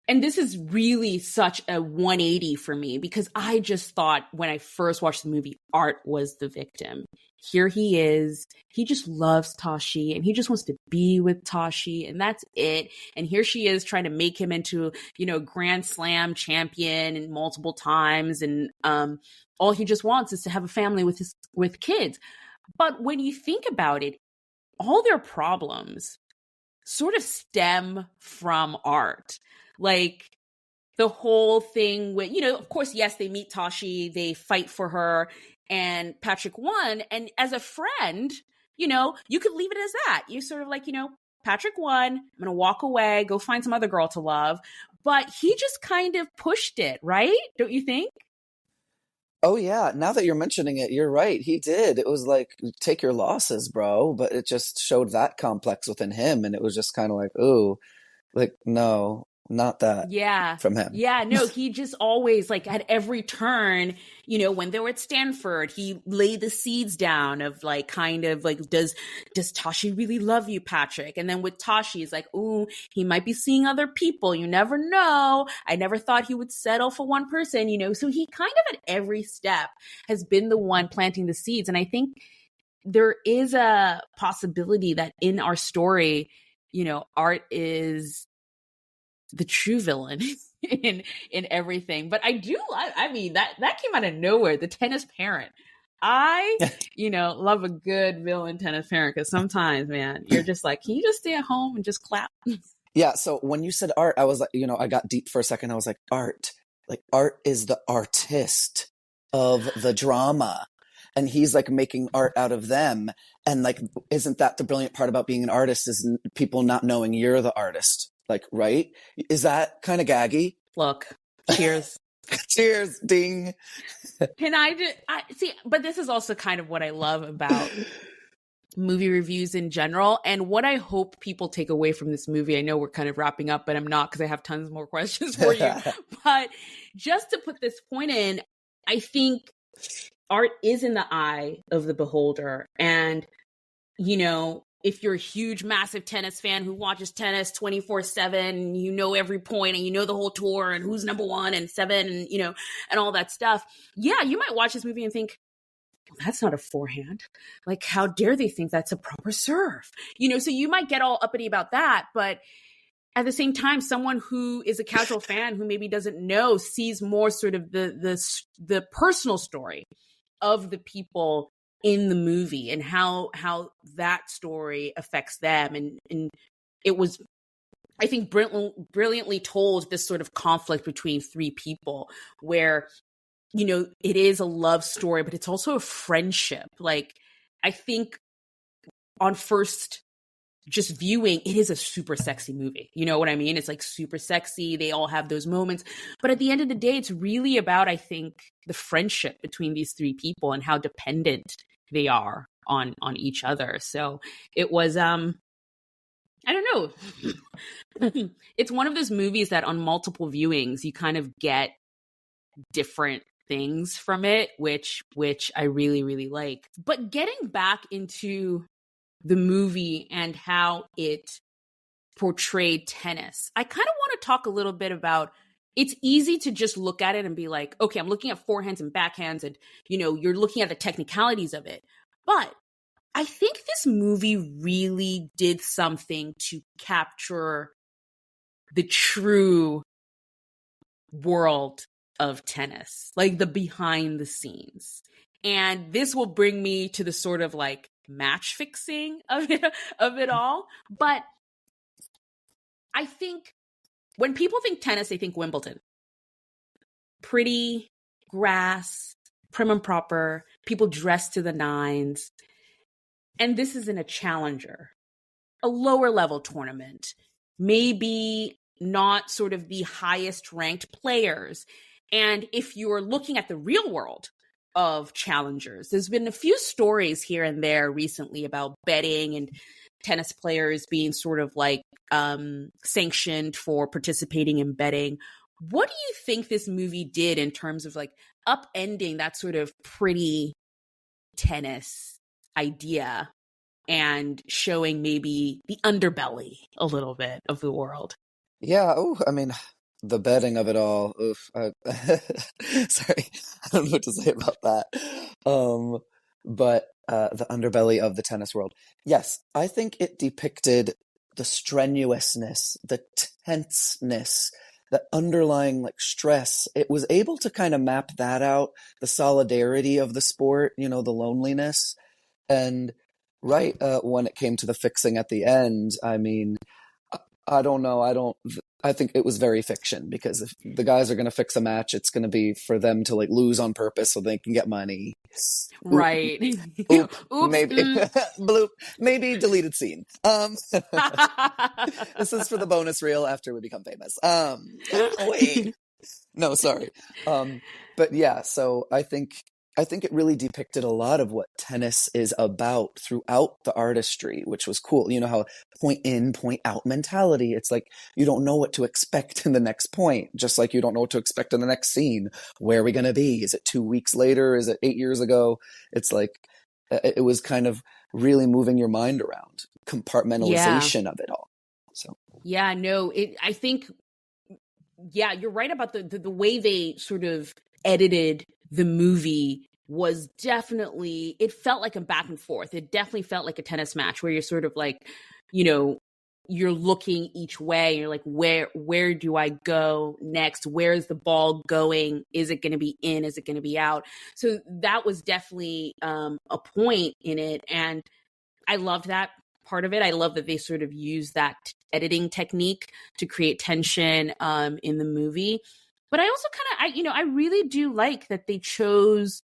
and this is really such a 180 for me because I just thought when I first watched the movie, Art was the victim. Here he is. He just loves Tashi and he just wants to be with Tashi and that's it. And here she is trying to make him into, Grand Slam champion and multiple times. And all he just wants is to have a family with kids. But when you think about it, all their problems sort of stem from art. Like the whole thing with, of course, yes, they meet Tashi, they fight for her, and Patrick won. And as a friend, you could leave it as that. You're sort of like, Patrick won. I'm going to walk away, go find some other girl to love. But he just kind of pushed it, right? Don't you think? Oh yeah, now that you're mentioning it, you're right. He did. It was like, take your losses, bro. But it just showed that complex within him, and it was just kind of like, ooh, like no, not that Yeah. from him. Yeah. No, he just always, like, at every turn, when they were at Stanford, he laid the seeds down of like, kind of like, does Tashi really love you, Patrick? And then with Tashi, he's like, ooh, he might be seeing other people. You never know. I never thought he would settle for one person, So he kind of at every step has been the one planting the seeds. And I think there is a possibility that in our story, Art is the true villain in everything. But I mean that came out of nowhere. The tennis parent. I, love a good villain tennis parent, because sometimes, man, you're just like, can you just stay at home and just clap? Yeah, so when you said art, I was like, I got deep for a second. I was like, art. Like, art is the artist of the drama. And he's like making art out of them. And like, isn't that the brilliant part about being an artist, is people not knowing you're the artist? Like, right? Is that kind of gaggy? Look, cheers. Cheers, ding. Can I see? But this is also kind of what I love about movie reviews in general, and what I hope people take away from this movie. I know we're kind of wrapping up, but I'm not, because I have tons more questions for you. But just to put this point in, I think art is in the eye of the beholder. And, if you're a huge, massive tennis fan who watches tennis 24/7, every point, and the whole tour and who's number 1 and 7, and, and all that stuff. Yeah, you might watch this movie and think, well, that's not a forehand. Like, how dare they think that's a proper serve? So you might get all uppity about that. But at the same time, someone who is a casual fan who maybe doesn't know sees more sort of the personal story of the people in the movie, and how that story affects them. And it was, I think, brilliantly told, this sort of conflict between three people, where, it is a love story, but it's also a friendship. Like, I think on first just viewing, it is a super sexy movie. You know what I mean? It's like super sexy. They all have those moments. But at the end of the day, it's really about, I think, the friendship between these three people and how dependent they are on each other. So it was, I don't know. It's one of those movies that on multiple viewings, you kind of get different things from it, which I really, really like. But getting back into the movie and how it portrayed tennis, I kind of want to talk a little bit about, it's easy to just look at it and be like, okay, I'm looking at forehands and backhands, and, you're looking at the technicalities of it. But I think this movie really did something to capture the true world of tennis, like the behind the scenes. And this will bring me to the sort of like match fixing of it all. But I think when people think tennis, they think Wimbledon. Pretty grass, prim and proper, people dressed to the nines. And this isn't a challenger, a lower level tournament, maybe not sort of the highest ranked players. And if you're looking at the real world of challengers, there's been a few stories here and there recently about betting and tennis players being sort of like sanctioned for participating in betting. What do you think this movie did in terms of like upending that sort of pretty tennis idea and showing maybe the underbelly a little bit of the world? Yeah, oh, I mean, the betting of it all. Oof, sorry, I don't know what to say about that. But the underbelly of the tennis world. Yes, I think it depicted the strenuousness, the tenseness, the underlying like stress. It was able to kind of map that out, the solidarity of the sport, the loneliness, and Right. When it came to the fixing at the end, I mean, I don't know. I think it was very fiction because if the guys are going to fix a match, it's going to be for them to like lose on purpose so they can get money. Oop, Right. oop, Oops. maybe, bloop, maybe deleted scene. This is for the bonus reel after we become famous. Wait. No, sorry. Um, but yeah, so I think it really depicted a lot of what tennis is about throughout the artistry, which was cool. You know how point in, point out mentality. It's like you don't know what to expect in the next point, just like you don't know what to expect in the next scene. Where are we going to be? Is it 2 weeks later? Is it 8 years ago? It's like it was kind of really moving your mind around Yeah. compartmentalization of it all. So Yeah, no, I think, yeah, you're right about the way they sort of edited the movie was definitely, it felt like a back and forth. It definitely felt like a tennis match where you're sort of like, you know, you're looking each way. You're like, where do I go next? Where's the ball going? Is it going to be in? Is it going to be out? So that was definitely a point in it. And I loved that part of it. I love that they sort of use that editing technique to create tension in the movie. But I also I really do like that they chose,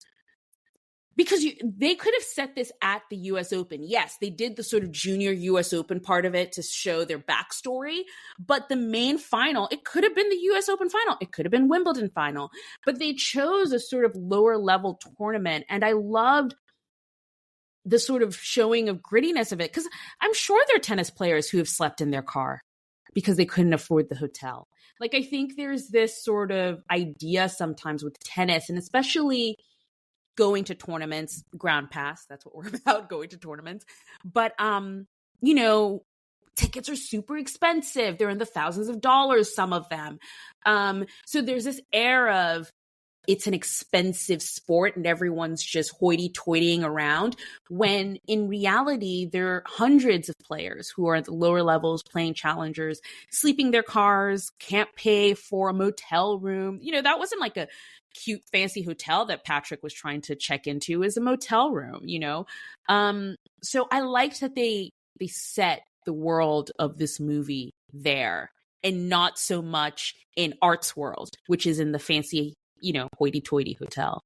because they could have set this at the US Open. Yes, they did the sort of junior US Open part of it to show their backstory, but the main final, it could have been the US Open final. It could have been Wimbledon final, but they chose a sort of lower level tournament. And I loved the sort of showing of grittiness of it, because I'm sure there are tennis players who have slept in their car because they couldn't afford the hotel. Like, I think there's this sort of idea sometimes with tennis, and especially going to tournaments, ground pass, that's what we're about, going to tournaments. But, you know, tickets are super expensive. They're in the thousands of dollars, some of them. So there's this air of, it's an expensive sport and everyone's just hoity-toitying around, when in reality, there are hundreds of players who are at the lower levels playing challengers, sleeping their cars, can't pay for a motel room. You know, that wasn't like a cute, fancy hotel that Patrick was trying to check into, as a motel room, you know? So I liked that they set the world of this movie there, and not so much in Art's world, which is in the fancy, you know, hoity-toity hotel.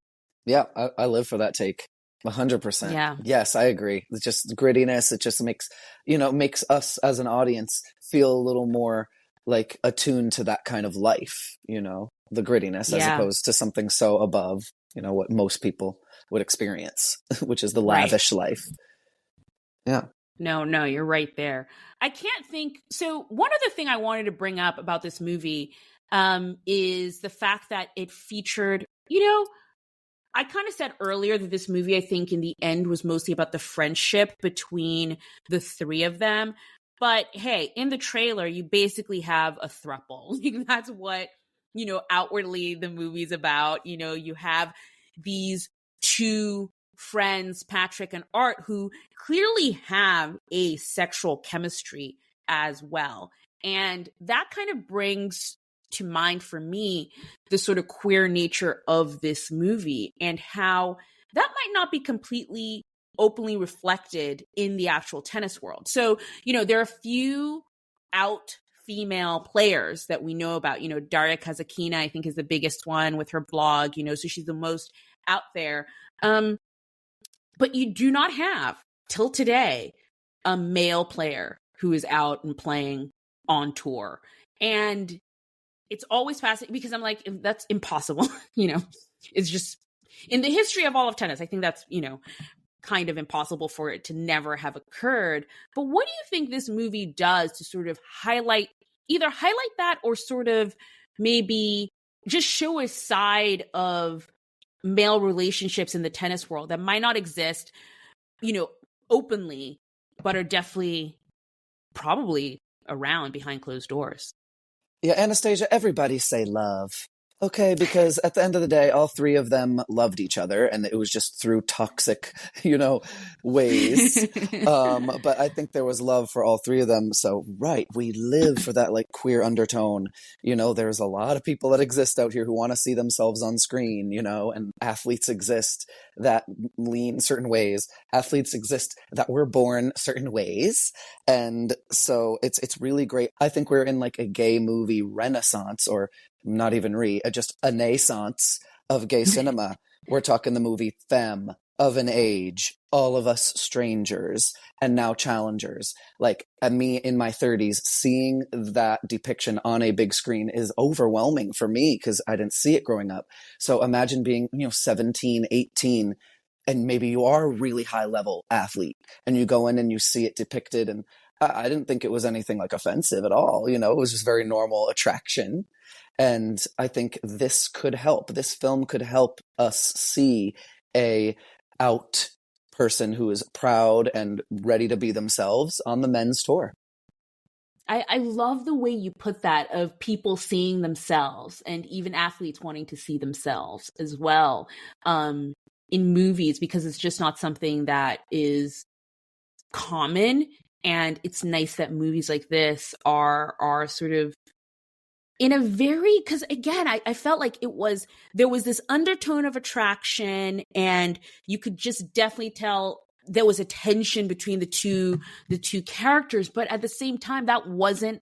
yeah, I live for that take. 100%. Yeah. Yes, I agree. It's just grittiness. It just makes us as an audience feel a little more like attuned to that kind of life, the grittiness as Yeah. opposed to something so above, what most people would experience, which is the Right. lavish life. Yeah. No, you're right there. I can't think. So one other thing I wanted to bring up about this movie is the fact that it featured, I kind of said earlier that this movie, I think in the end, was mostly about the friendship between the three of them. But hey, in the trailer, you basically have a throuple. That's what, outwardly the movie's about. You have these two friends, Patrick and Art, who clearly have a sexual chemistry as well. And that kind of brings to mind for me the sort of queer nature of this movie, and how that might not be completely openly reflected in the actual tennis world. So, there are a few out female players that we know about. Daria Kazakina, I think, is the biggest one with her blog, so she's the most out there. But you do not have, till today, a male player who is out and playing on tour. And it's always fascinating because I'm like, that's impossible. It's just, in the history of all of tennis, I think that's, kind of impossible for it to never have occurred. But what do you think this movie does to sort of highlight that, or sort of maybe just show a side of male relationships in the tennis world that might not exist, openly, but are definitely probably around behind closed doors? Yeah, Anastasia, everybody say love. Okay, because at the end of the day, all three of them loved each other, and it was just through toxic, you know, ways. But I think there was love for all three of them. So, right, we live for that like queer undertone. You know, there's a lot of people that exist out here who want to see themselves on screen, you know, and athletes exist that lean certain ways. Athletes exist that were born certain ways. And so it's really great. I think we're in like a gay movie renaissance, or not even just a naissance of gay cinema. We're talking the movie Femme, Of an Age, All of Us Strangers, and now Challengers. Like, at me in my 30s, seeing that depiction on a big screen is overwhelming for me because I didn't see it growing up. So imagine being, 17, 18, and maybe you are a really high level athlete and you go in and you see it depicted, and I didn't think it was anything like offensive at all. It was just very normal attraction. And I think this film could help us see a out person who is proud and ready to be themselves on the men's tour. I love the way you put that, of people seeing themselves and even athletes wanting to see themselves as well in movies, because it's just not something that is common. And it's nice that movies like this are sort of in a very, because again, I felt like there was this undertone of attraction, and you could just definitely tell there was a tension between the two characters, but at the same time, that wasn't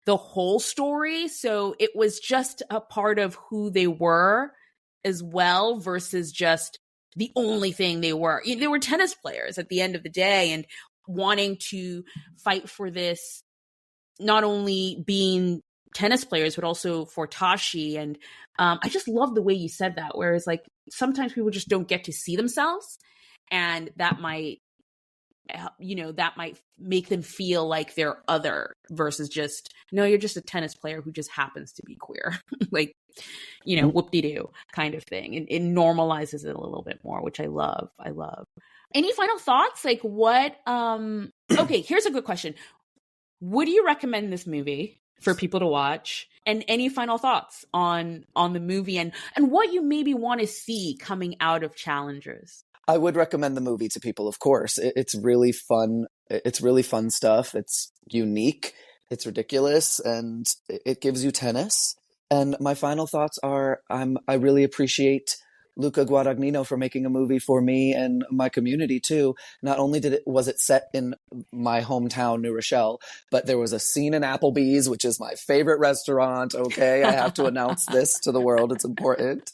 the whole story. So it was just a part of who they were as well, versus just the only thing they were. They were tennis players at the end of the day, and wanting to fight for this, not only being tennis players, but also for Tashi. And I just love the way you said that, whereas like sometimes people just don't get to see themselves, and that might make them feel like they're other, versus just, no, you're just a tennis player who just happens to be queer. Like, whoop-de-doo kind of thing. And it normalizes it a little bit more, which I love. Any final thoughts? Like what, okay, here's a good question. Would you recommend this movie for people to watch? And any final thoughts on the movie and what you maybe want to see coming out of Challengers? I would recommend the movie to people, of course. It's really fun. It's really fun stuff. It's unique. It's ridiculous, and it gives you tennis. And my final thoughts are, I really appreciate Luca Guadagnino for making a movie for me and my community too. Not only was it set in my hometown, New Rochelle, but there was a scene in Applebee's, which is my favorite restaurant. Okay, I have to announce this to the world. It's important.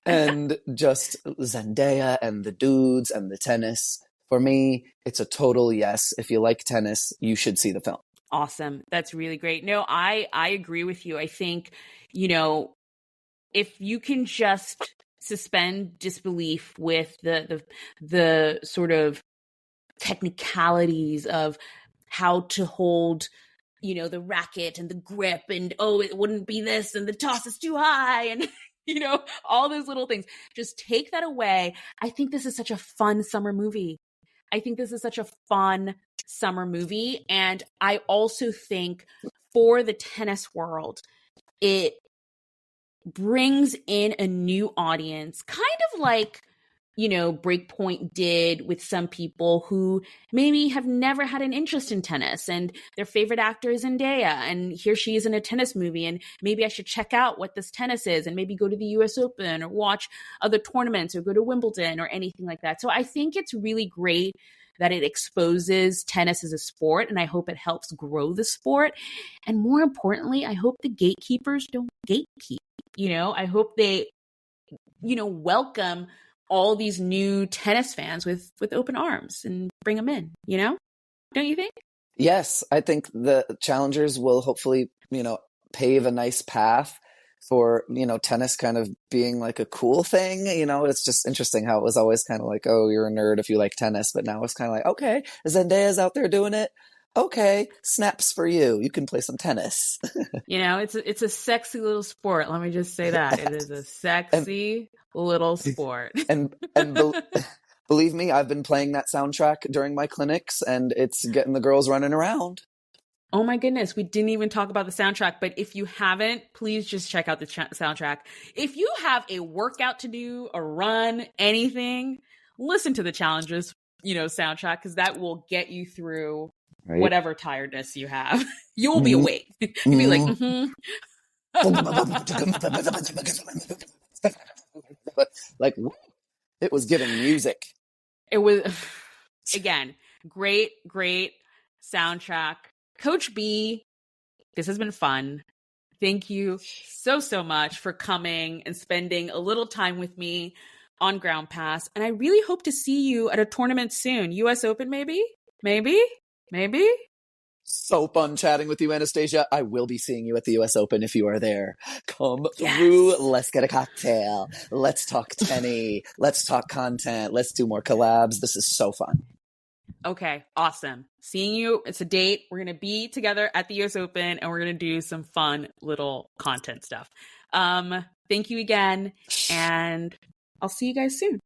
And just Zendaya and the dudes and the tennis. For me, it's a total yes. If you like tennis, you should see the film. Awesome. That's really great. No, I agree with you. I think, if you can just suspend disbelief with the sort of technicalities of how to hold, the racket and the grip, and it wouldn't be this, and the toss is too high, and all those little things. Just take that away. I think this is such a fun summer movie. And I also think for the tennis world, it brings in a new audience, kind of like, Breakpoint did with some people who maybe have never had an interest in tennis, and their favorite actor is Zendaya, and here she is in a tennis movie, and maybe I should check out what this tennis is, and maybe go to the US Open or watch other tournaments or go to Wimbledon or anything like that. So I think it's really great that it exposes tennis as a sport, and I hope it helps grow the sport. And more importantly, I hope the gatekeepers don't gatekeep. I hope they, welcome all these new tennis fans with open arms and bring them in, Don't you think? Yes, I think the challengers will hopefully, pave a nice path for, tennis kind of being like a cool thing. It's just interesting how it was always kind of like, oh, you're a nerd if you like tennis. But now it's kind of like, okay, Zendaya's out there doing it. Okay, snaps for you. You can play some tennis. It's a sexy little sport. Let me just say that. It is a sexy little sport. And believe me, I've been playing that soundtrack during my clinics, and it's getting the girls running around. Oh my goodness, we didn't even talk about the soundtrack, but if you haven't, please just check out the soundtrack. If you have a workout to do, a run, anything, listen to the challenges, soundtrack, because that will get you through Right? whatever tiredness you have. You will be awake. You'll be like, Like, it was giving music. It was, again, great, great soundtrack. Coach B, this has been fun. Thank you so, so much for coming and spending a little time with me on Ground Pass. And I really hope to see you at a tournament soon. US Open, maybe? Maybe? So fun chatting with you, Anastasia. I will be seeing you at the US Open if you are there. Come Yes. through. Let's get a cocktail. Let's talk tenny. Let's talk content. Let's do more collabs. This is so fun. Okay, awesome. Seeing you. It's a date. We're going to be together at the US Open and we're going to do some fun little content stuff. Thank you again. And I'll see you guys soon.